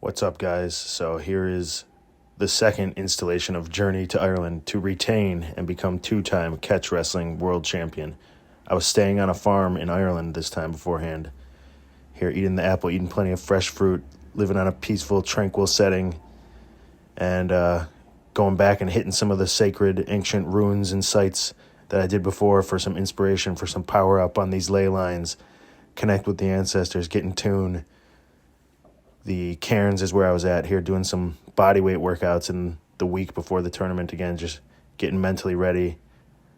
What's up, guys? So here is the second installation of Journey to Ireland to retain and become two-time catch wrestling world champion. I was staying on a farm in Ireland this time beforehand. Here, eating the apple, eating plenty of fresh fruit, living on a peaceful, tranquil setting, and going back and hitting some of the sacred ancient ruins and sites that I did before for some inspiration, for some power up on these ley lines, connect with the ancestors, get in tune. The Cairns is where I was at here, doing some bodyweight workouts in the week before the tournament again, just getting mentally ready,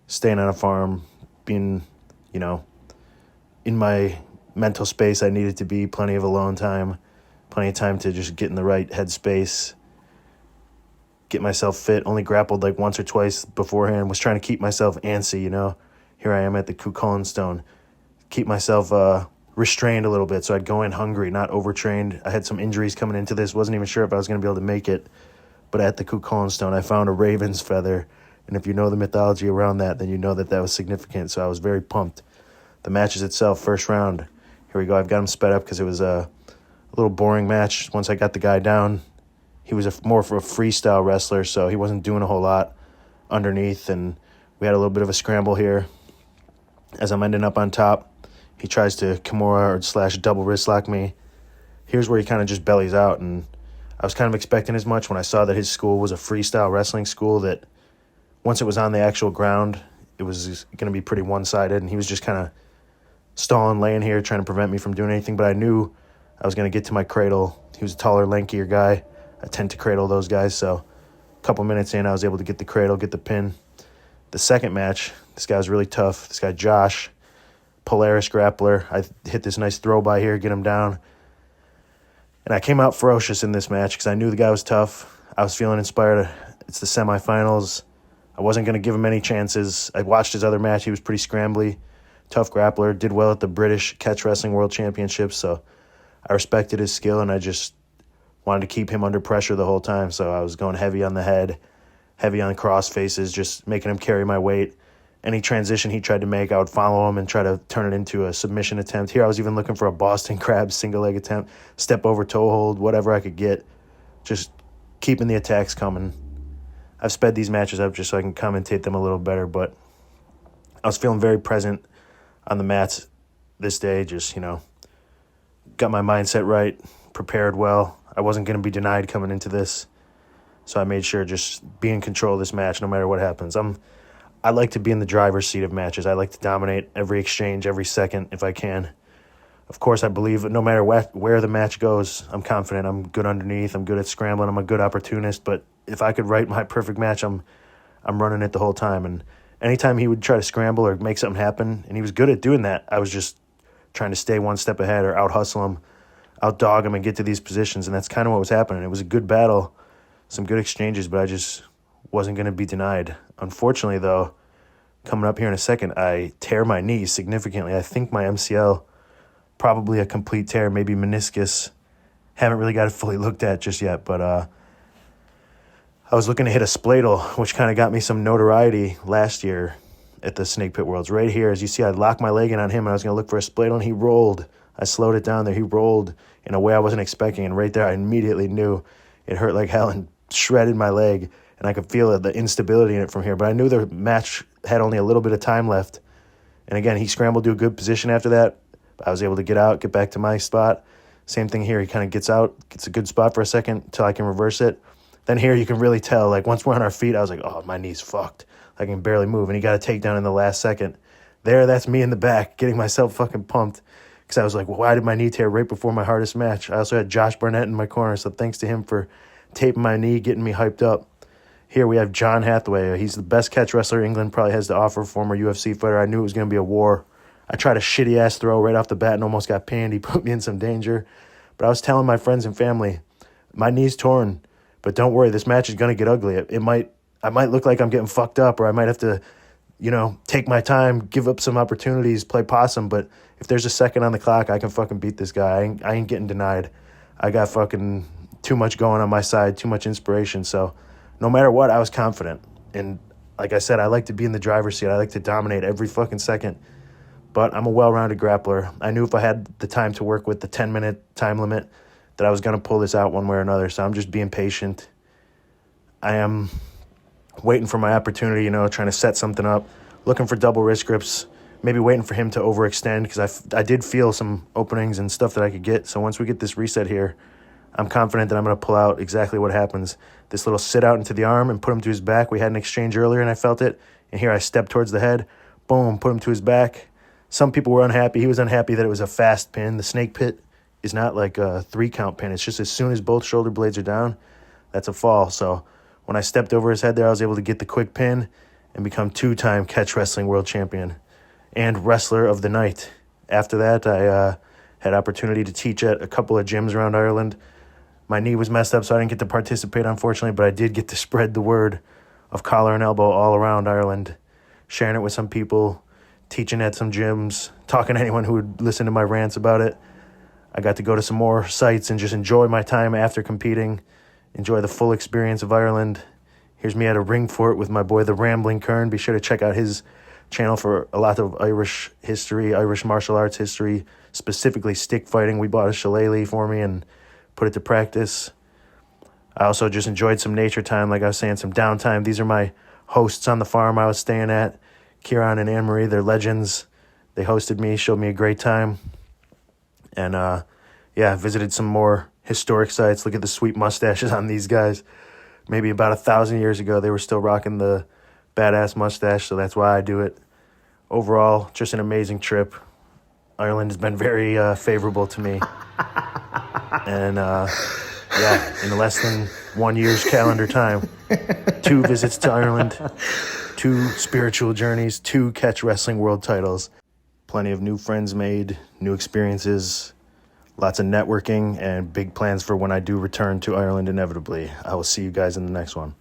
staying on a farm, being, in my mental space I needed to be, plenty of alone time, plenty of time to just get in the right headspace, get myself fit. Only grappled like once or twice beforehand, was trying to keep myself antsy, Here I am at the Cuchulainn Stone, keep myself restrained a little bit, so I'd go in hungry, not overtrained. I had some injuries coming into this, wasn't even sure if I was going to be able to make it, but at the Cuchulainn Stone I found a raven's feather, and if you know the mythology around that, then you know that was significant, so I was very pumped. The matches itself, first round, here we go. I've got him sped up because it was a little boring match. Once I got the guy down, he was more for a freestyle wrestler, so he wasn't doing a whole lot underneath, and we had a little bit of a scramble here. As I'm ending up on top, he tries to Kimura or / double wrist lock me. Here's where he kind of just bellies out, and I was kind of expecting as much when I saw that his school was a freestyle wrestling school, that once it was on the actual ground, it was going to be pretty one-sided, and he was just kind of stalling, laying here, trying to prevent me from doing anything, but I knew I was going to get to my cradle. He was a taller, lankier guy. I tend to cradle those guys, so a couple minutes in, I was able to get the cradle, get the pin. The second match, this guy was really tough. This guy, Josh, Polaris grappler. I hit this nice throw by here, get him down. And I came out ferocious in this match because I knew the guy was tough. I was feeling inspired. It's the semifinals. I wasn't going to give him any chances. I watched his other match. He was pretty scrambly. Tough grappler. Did well at the British Catch Wrestling World Championships, so I respected his skill, and I just wanted to keep him under pressure the whole time. So I was going heavy on the head, heavy on cross faces, just making him carry my weight. Any transition he tried to make, I would follow him and try to turn it into a submission attempt. Here I was even looking for a Boston Crab single leg attempt, step over toe hold, whatever I could get, just keeping the attacks coming. I've sped these matches up just so I can commentate them a little better, but I was feeling very present on the mats this day, just, got my mindset right, prepared well. I wasn't going to be denied coming into this, so I made sure just be in control of this match no matter what happens. I like to be in the driver's seat of matches. I like to dominate every exchange, every second, if I can. Of course, I believe no matter where the match goes, I'm confident. I'm good underneath. I'm good at scrambling. I'm a good opportunist. But if I could write my perfect match, I'm running it the whole time. And anytime he would try to scramble or make something happen, and he was good at doing that, I was just trying to stay one step ahead or out-hustle him, out-dog him, and get to these positions. And that's kind of what was happening. It was a good battle, some good exchanges, but I just wasn't going to be denied. Unfortunately, though, coming up here in a second, I tear my knee significantly. I think my MCL, probably a complete tear, maybe meniscus. Haven't really got it fully looked at just yet, but I was looking to hit a spladle, which kind of got me some notoriety last year at the Snake Pit Worlds. Right here, as you see, I locked my leg in on him, and I was going to look for a spladle, and he rolled. I slowed it down there. He rolled in a way I wasn't expecting, and right there I immediately knew it hurt like hell and shredded my leg, and I could feel the instability in it from here. But I knew the match had only a little bit of time left. And again, he scrambled to a good position after that. I was able to get out, get back to my spot. Same thing here. He kind of gets out, gets a good spot for a second until I can reverse it. Then here you can really tell, once we're on our feet, I was like, oh, my knee's fucked. I can barely move. And he got a takedown in the last second. There, that's me in the back, getting myself fucking pumped. Because I was like, well, why did my knee tear right before my hardest match? I also had Josh Barnett in my corner, so thanks to him for taping my knee, getting me hyped up. Here we have John Hathaway. He's the best catch wrestler England probably has to offer, former UFC fighter. I knew it was going to be a war. I tried a shitty-ass throw right off the bat and almost got pinned. He put me in some danger. But I was telling my friends and family, my knee's torn, but don't worry, this match is going to get ugly. I might look like I'm getting fucked up, or I might have to, take my time, give up some opportunities, play possum, but if there's a second on the clock, I can fucking beat this guy. I ain't getting denied. I got fucking too much going on my side, too much inspiration, so no matter what, I was confident. And like I said, I like to be in the driver's seat. I like to dominate every fucking second. But I'm a well-rounded grappler. I knew if I had the time to work with the 10-minute time limit, that I was going to pull this out one way or another. So I'm just being patient. I am waiting for my opportunity, trying to set something up, looking for double wrist grips, maybe waiting for him to overextend because I did feel some openings and stuff that I could get. So once we get this reset here, I'm confident that I'm going to pull out exactly what happens. This little sit out into the arm and put him to his back. We had an exchange earlier and I felt it. And here I stepped towards the head. Boom, put him to his back. Some people were unhappy. He was unhappy that it was a fast pin. The snake pit is not like a 3-count pin. It's just as soon as both shoulder blades are down, that's a fall. So when I stepped over his head there, I was able to get the quick pin and become 2-time catch wrestling world champion and wrestler of the night. After that, I had opportunity to teach at a couple of gyms around Ireland. My knee was messed up, so I didn't get to participate, unfortunately, but I did get to spread the word of collar and elbow all around Ireland, sharing it with some people, teaching at some gyms, talking to anyone who would listen to my rants about it. I got to go to some more sites and just enjoy my time after competing, enjoy the full experience of Ireland. Here's me at a ring fort with my boy, the Rambling Kern. Be sure to check out his channel for a lot of Irish history, Irish martial arts history, specifically stick fighting. We bought a shillelagh for me and put it to practice. I also just enjoyed some nature time, like I was saying, some downtime. These are my hosts on the farm I was staying at, Kieran and Anne-Marie. They're legends. They hosted me, showed me a great time. And, visited some more historic sites. Look at the sweet mustaches on these guys. Maybe about 1,000 years ago, they were still rocking the badass mustache, so that's why I do it. Overall, just an amazing trip. Ireland has been very favorable to me. And, in less than 1 year's calendar time, 2 visits to Ireland, 2 spiritual journeys, 2 catch wrestling world titles, plenty of new friends made, new experiences, lots of networking, and big plans for when I do return to Ireland inevitably. I will see you guys in the next one.